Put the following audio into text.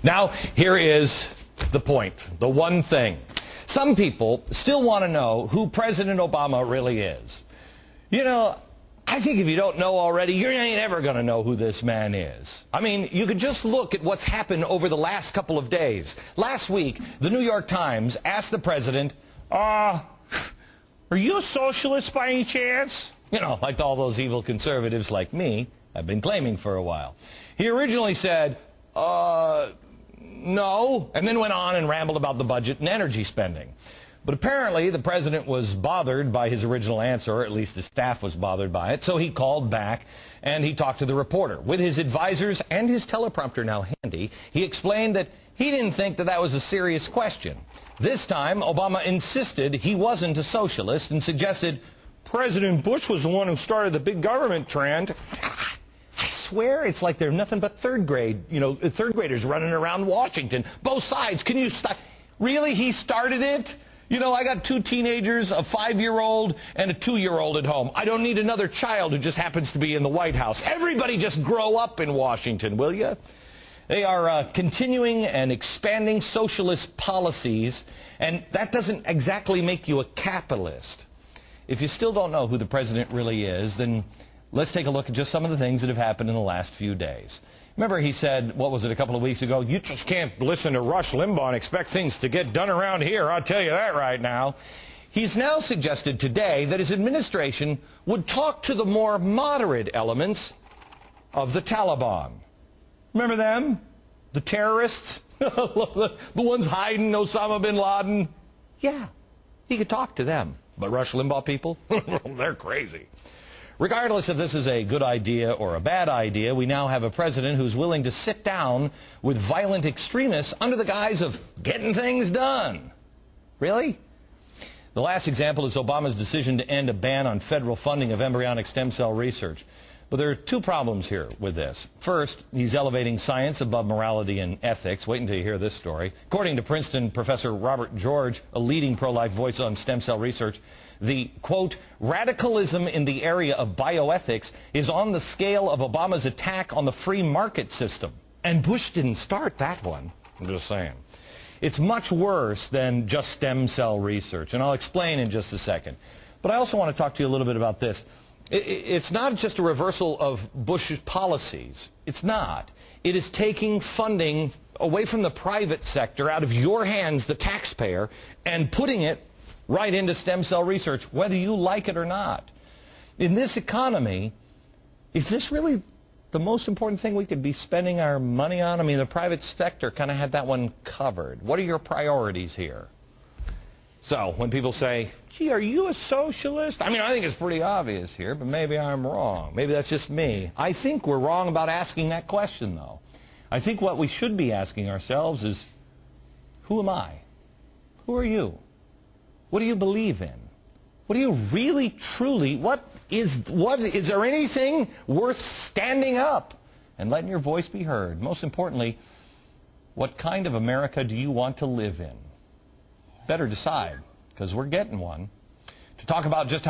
Now, here is the point, the one thing. Some people still want to know who President Obama really is. You know, I think if you don't know already, you ain't ever going to know who this man is. I mean, you could just look at what's happened over the last couple of days. Last week, the New York Times asked the president, are you a socialist by any chance? You know, like all those evil conservatives like me have been claiming for a while. He originally said, no, and then went on and rambled about the budget and energy spending. But apparently the president was bothered by his original answer, or at least his staff was bothered by it, so he called back and he talked to the reporter. With his advisors and his teleprompter now handy, he explained that he didn't think that that was a serious question. This time, Obama insisted he wasn't a socialist and suggested President Bush was the one who started the big government trend. I swear it's like they're nothing but third graders running around Washington. Both sides, can you stop? Really, he started it? You know, I got two teenagers, a 5-year-old and a 2-year-old at home. I don't need another child who just happens to be in the White House. Everybody just grow up in Washington, will you? They are continuing and expanding socialist policies, and that doesn't exactly make you a capitalist. If you still don't know who the president really is, then let's take a look at just some of the things that have happened in the last few days. Remember, he said, what was it, a couple of weeks ago, you just can't listen to Rush Limbaugh and expect things to get done around here, I'll tell you that right now. He's now suggested today that his administration would talk to the more moderate elements of the Taliban. Remember them? The terrorists? The ones hiding Osama bin Laden? Yeah, he could talk to them. But Rush Limbaugh people? They're crazy. Regardless if this is a good idea or a bad idea, we now have a president who's willing to sit down with violent extremists under the guise of getting things done. Really? The last example is Obama's decision to end a ban on federal funding of embryonic stem cell research. But there are two problems here with this. First, he's elevating science above morality and ethics. Wait until you hear this story. According to Princeton professor Robert George, a leading pro-life voice on stem cell research, the, quote, radicalism in the area of bioethics is on the scale of Obama's attack on the free market system. And Bush didn't start that one. I'm just saying. It's much worse than just stem cell research, and I'll explain in just a second. But I also want to talk to you a little bit about this. It's not just a reversal of Bush's policies. It's not. It is taking funding away from the private sector, out of your hands, the taxpayer, and putting it right into stem cell research, whether you like it or not. In this economy, is this really the most important thing we could be spending our money on? I mean, the private sector kind of had that one covered. What are your priorities here? So, when people say, gee, are you a socialist? I mean, I think it's pretty obvious here, but maybe I'm wrong. Maybe that's just me. I think we're wrong about asking that question, though. I think what we should be asking ourselves is, who am I? Who are you? What do you believe in? What do you really, truly, is there anything worth standing up and letting your voice be heard? Most importantly, what kind of America do you want to live in? Better decide, because we're getting one. To talk about just how